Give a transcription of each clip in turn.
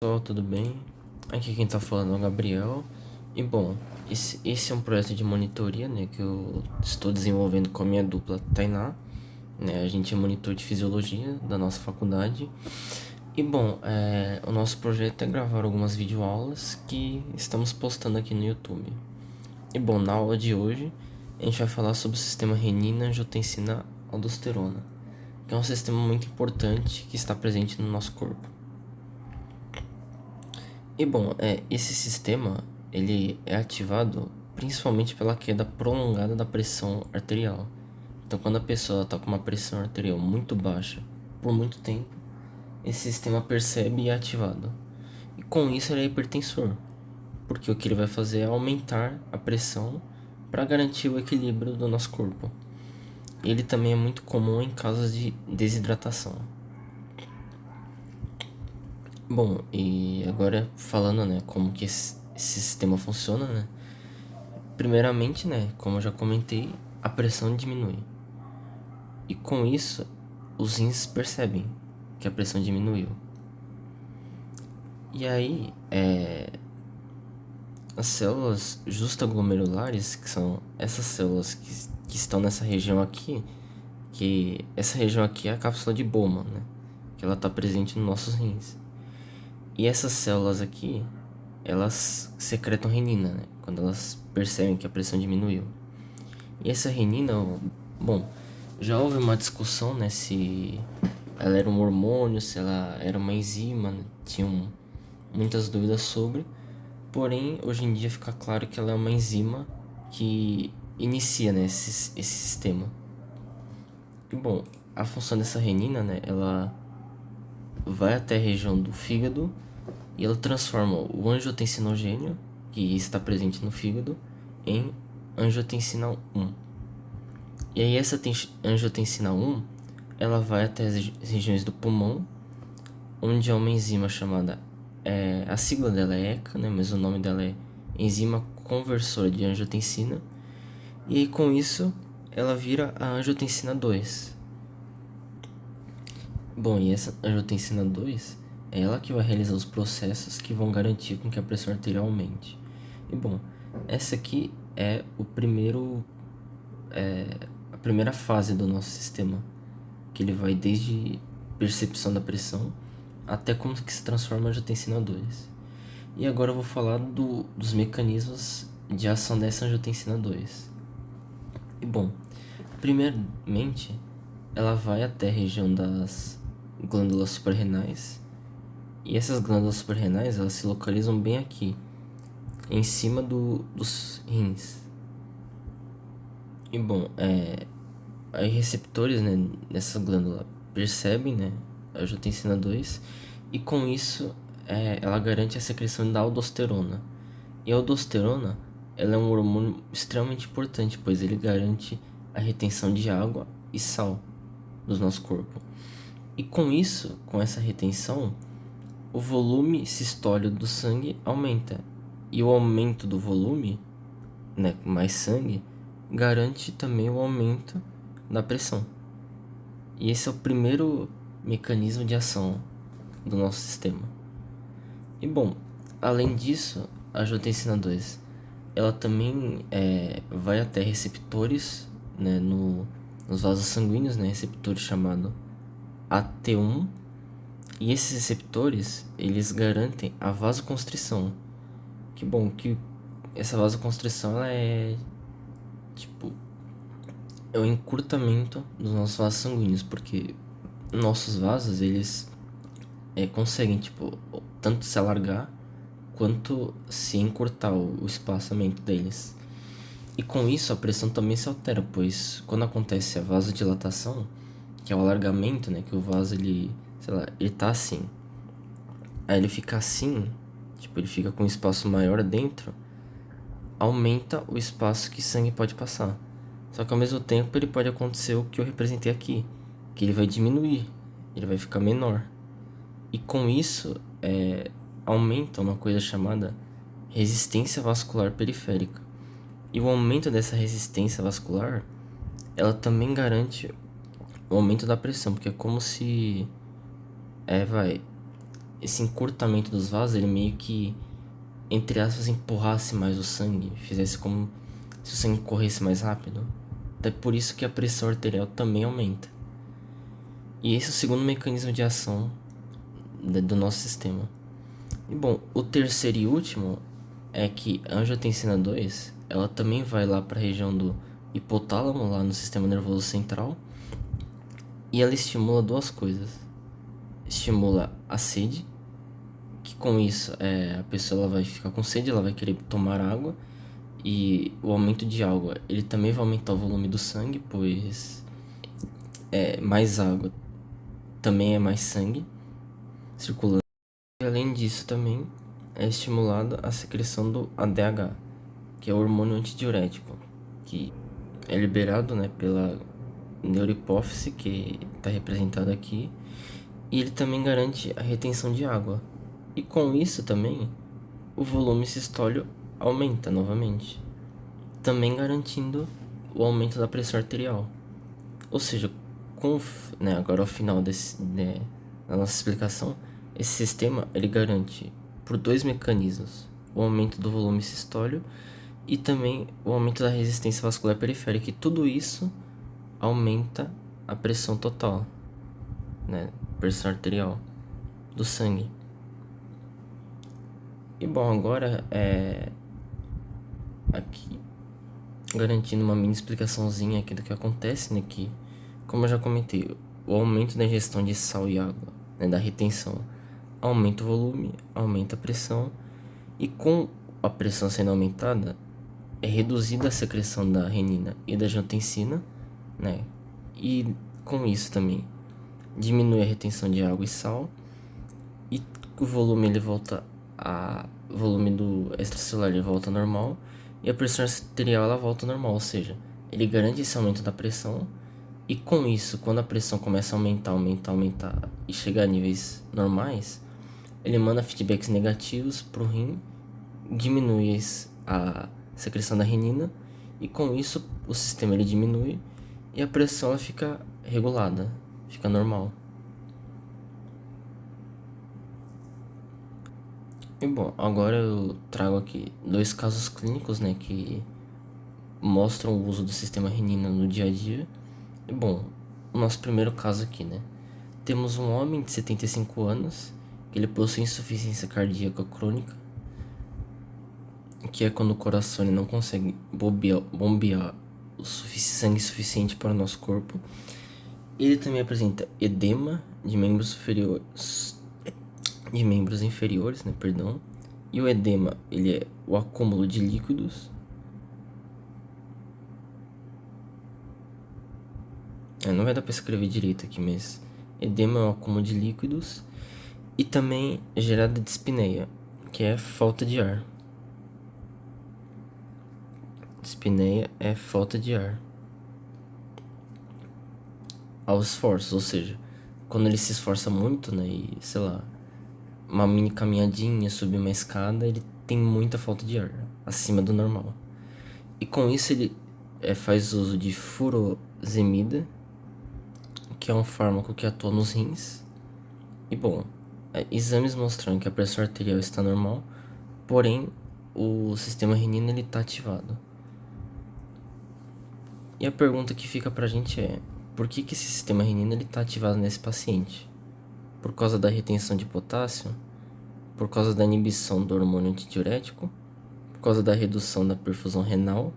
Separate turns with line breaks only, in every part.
Pessoal, tudo bem? Aqui quem tá falando é o Gabriel. E bom, esse é um projeto de monitoria, né, que eu estou desenvolvendo com a minha dupla Tainá, né? A gente é monitor de fisiologia da nossa faculdade. E bom, o nosso projeto é gravar algumas videoaulas que estamos postando aqui no YouTube. E bom, na aula de hoje a gente vai falar sobre o sistema renina-angiotensina-aldosterona, que é um sistema muito importante que está presente no nosso corpo. E bom, esse sistema ele é ativado principalmente pela queda prolongada da pressão arterial. Então, quando a pessoa está com uma pressão arterial muito baixa por muito tempo, esse sistema percebe e é ativado. E com isso ele é hipertensor, porque o que ele vai fazer é aumentar a pressão para garantir o equilíbrio do nosso corpo. Ele também é muito comum em casos de desidratação. Bom, e agora falando, né, como que esse sistema funciona, né? Primeiramente, né, como eu já comentei, a pressão diminui. E com isso, os rins percebem que a pressão diminuiu. E aí, as células justaglomerulares, que são essas células que estão nessa região aqui, que essa região aqui é a cápsula de Bowman, né? Que ela está presente nos nossos rins. E essas células aqui, elas secretam renina, né? Quando elas percebem que a pressão diminuiu. E essa renina, bom, já houve uma discussão, né, se ela era um hormônio, se ela era uma enzima, né? Tinham muitas dúvidas sobre. Porém, hoje em dia fica claro que ela é uma enzima que inicia, né, esse sistema. E bom, a função dessa renina, né, ela vai até a região do fígado e ela transforma o angiotensinogênio, que está presente no fígado, em angiotensina 1. E aí essa angiotensina 1, ela vai até as regiões do pulmão, onde é uma enzima chamada, a sigla dela é ECA, né, mas o nome dela é enzima conversora de angiotensina. E aí com isso ela vira a angiotensina 2. Bom, e essa angiotensina 2 é ela que vai realizar os processos que vão garantir com que a pressão arterial aumente. E bom, essa aqui é a primeira fase do nosso sistema, que ele vai desde percepção da pressão até como que se transforma a angiotensina 2. E agora eu vou falar dos mecanismos de ação dessa angiotensina 2. E bom, primeiramente, ela vai até a região das glândulas suprarrenais. E essas glândulas suprarrenais, elas se localizam bem aqui, em cima dos rins. E bom, aí receptores, né, nessa glândula percebem, né, a angiotensina 2 e com isso ela garante a secreção da aldosterona. E a aldosterona, ela é um hormônio extremamente importante, pois ele garante a retenção de água e sal do nosso corpo. E com isso, com essa retenção, o volume sistólico do sangue aumenta. E o aumento do volume, né, mais sangue, garante também o aumento da pressão. E esse é o primeiro mecanismo de ação do nosso sistema. E bom, além disso, a angiotensina 2 ela também vai até receptores, né, nos vasos sanguíneos, né, receptores chamados AT1. E esses receptores, eles garantem a vasoconstrição. Que bom, que essa vasoconstrição ela tipo, é o encurtamento dos nossos vasos sanguíneos, porque nossos vasos, eles conseguem, tipo, tanto se alargar quanto se encurtar o espaçamento deles. E com isso a pressão também se altera, pois quando acontece a vasodilatação, que é o alargamento, né, que o vaso ele, sei lá, ele tá assim. Aí ele fica assim, tipo, ele fica com um espaço maior dentro, aumenta o espaço que sangue pode passar. Só que ao mesmo tempo ele pode acontecer o que eu representei aqui, que ele vai diminuir, ele vai ficar menor. E com isso aumenta uma coisa chamada resistência vascular periférica. E o aumento dessa resistência vascular, ela também garante o aumento da pressão, porque é como se esse encurtamento dos vasos, ele meio que, entre aspas, empurrasse mais o sangue, fizesse como se o sangue corresse mais rápido. Até por isso que a pressão arterial também aumenta. E esse é o segundo mecanismo de ação do nosso sistema. E bom, o terceiro e último é que a angiotensina 2, ela também vai lá para a região do hipotálamo, lá no sistema nervoso central, e ela estimula duas coisas. Estimula a sede, que com isso a pessoa ela vai ficar com sede, ela vai querer tomar água, e o aumento de água, ele também vai aumentar o volume do sangue, pois mais água também é mais sangue circulando. E além disso também é estimulada a secreção do ADH, que é o hormônio antidiurético, que é liberado, né, pela neurohipófise, que está representado aqui, e ele também garante a retenção de água. E com isso também o volume sistóleo aumenta novamente, também garantindo o aumento da pressão arterial. Ou seja, agora ao final da nossa explicação, esse sistema ele garante por dois mecanismos o aumento do volume sistóleo e também o aumento da resistência vascular periférica, e tudo isso aumenta a pressão total, né, pressão arterial do sangue. E bom, agora aqui garantindo uma mini explicaçãozinha aqui do que acontece, né, que, como eu já comentei, o aumento da ingestão de sal e água, né, da retenção, aumenta o volume, aumenta a pressão, e com a pressão sendo aumentada, é reduzida a secreção da renina e da angiotensina, né, e com isso também diminui a retenção de água e sal, e o volume o volume do extracelular ele volta ao normal, e a pressão arterial ela volta ao normal, ou seja, ele garante esse aumento da pressão, e com isso, quando a pressão começa a aumentar e chegar a níveis normais, ele manda feedbacks negativos para o rim, diminui a secreção da renina, e com isso o sistema ele diminui e a pressão ela fica regulada, fica normal. E bom, agora eu trago aqui dois casos clínicos, né, que mostram o uso do sistema renina no dia a dia. E bom, o nosso primeiro caso aqui, né, temos um homem de 75 anos, que ele possui insuficiência cardíaca crônica, que é quando o coração ele não consegue bombear o sangue suficiente para o nosso corpo. Ele também apresenta edema de membros inferiores, né, perdão. E o edema, ele é o acúmulo de líquidos. Não vai dar para escrever direito aqui, mas edema é o acúmulo de líquidos. E também gerada dispneia, que é falta de ar. Dispneia é falta de ar aos esforços, ou seja, quando ele se esforça muito, né, e sei lá, uma mini caminhadinha, subir uma escada, ele tem muita falta de ar, acima do normal. E com isso ele faz uso de furosemida, que é um fármaco que atua nos rins. E bom, exames mostrando que a pressão arterial está normal, porém o sistema renina ele está ativado. E a pergunta que fica pra gente é: por que esse sistema renina ele está ativado nesse paciente? Por causa da retenção de potássio? Por causa da inibição do hormônio antidiurético? Por causa da redução da perfusão renal?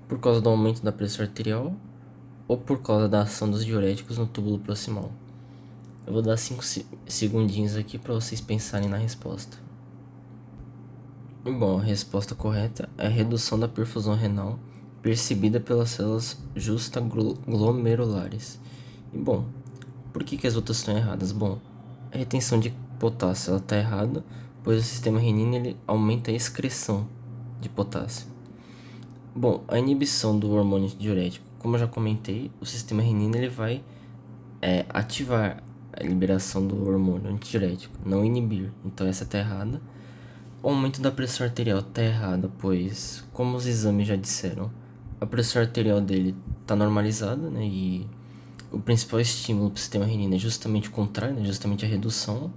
Por causa do aumento da pressão arterial? Ou por causa da ação dos diuréticos no túbulo proximal? Eu vou dar 5 segundinhos aqui para vocês pensarem na resposta. E bom, a resposta correta é a redução da perfusão renal percebida pelas células justaglomerulares. E bom, por que as outras estão erradas? Bom, a retenção de potássio ela está errada, pois o sistema renina ele aumenta a excreção de potássio. Bom, a inibição do hormônio diurético, como eu já comentei, o sistema renina ele vai ativar a liberação do hormônio antidiurético, não inibir. Então essa está errada. O aumento da pressão arterial está errado, pois, como os exames já disseram, a pressão arterial dele está normalizada, né? E o principal estímulo para o sistema renina é justamente o contrário, né? Justamente a redução.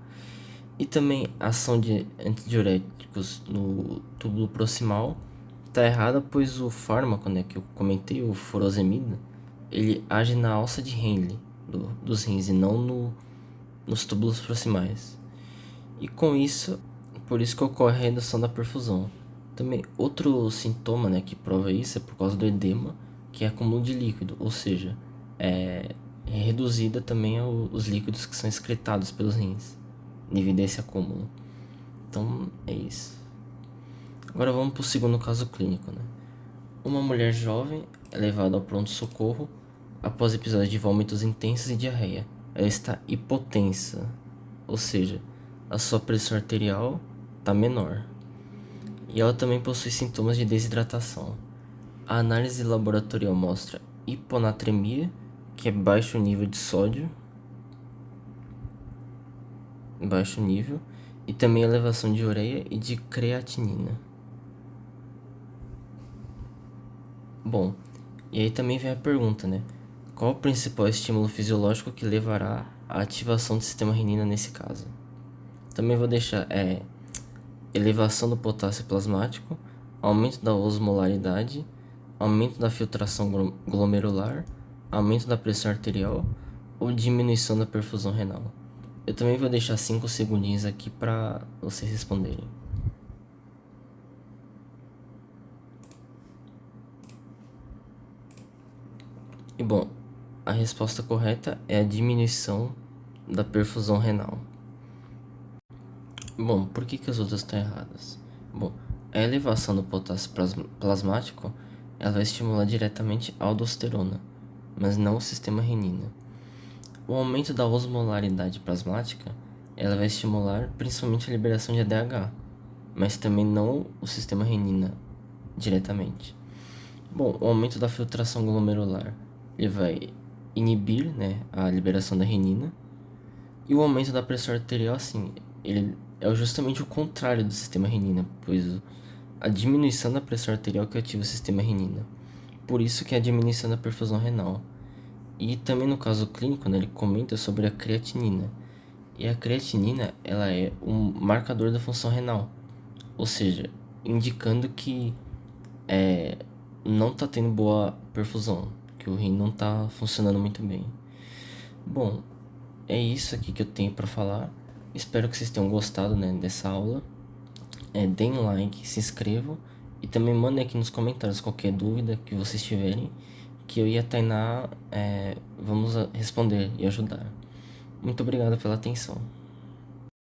E também a ação de antidiuréticos no túbulo proximal está errada, pois o fármaco, né, que eu comentei, o furosemida, ele age na alça de Henle dos rins e não nos túbulos proximais. E com isso, por isso que ocorre a redução da perfusão. Também outro sintoma, né, que prova isso é por causa do edema, que é acúmulo de líquido, ou seja, é reduzida também os líquidos que são excretados pelos rins, devido a esse acúmulo. Então é isso. Agora vamos para o segundo caso clínico, né? Uma mulher jovem é levada ao pronto-socorro após episódios de vômitos intensos e diarreia. Ela está hipotensa, ou seja, a sua pressão arterial está menor. E ela também possui sintomas de desidratação. A análise laboratorial mostra hiponatremia, que é baixo nível de sódio, e também elevação de ureia e de creatinina. Bom, e aí também vem a pergunta, né? Qual o principal estímulo fisiológico que levará à ativação do sistema renina nesse caso? Também vou deixar elevação do potássio plasmático, aumento da osmolaridade, aumento da filtração glomerular, aumento da pressão arterial ou diminuição da perfusão renal. Eu também vou deixar 5 segundinhos aqui para vocês responderem. E bom, a resposta correta é a diminuição da perfusão renal. Bom, por que as outras estão erradas? Bom, a elevação do potássio plasmático ela vai estimular diretamente a aldosterona, mas não o sistema renina. O aumento da osmolaridade plasmática ela vai estimular principalmente a liberação de ADH, mas também não o sistema renina diretamente. Bom, o aumento da filtração glomerular ele vai inibir, né, a liberação da renina. E o aumento da pressão arterial, assim, ele é justamente o contrário do sistema renina, pois a diminuição da pressão arterial que ativa o sistema renina. Por isso que é a diminuição da perfusão renal. E também no caso clínico, né, ele comenta sobre a creatinina. E a creatinina, ela é um marcador da função renal, ou seja, indicando que não está tendo boa perfusão, que o rim não está funcionando muito bem. Bom, é isso aqui que eu tenho para falar. Espero que vocês tenham gostado, né, dessa aula. Deem like, se inscrevam e também mandem aqui nos comentários qualquer dúvida que vocês tiverem, que eu e a Tainá vamos responder e ajudar. Muito obrigado pela atenção.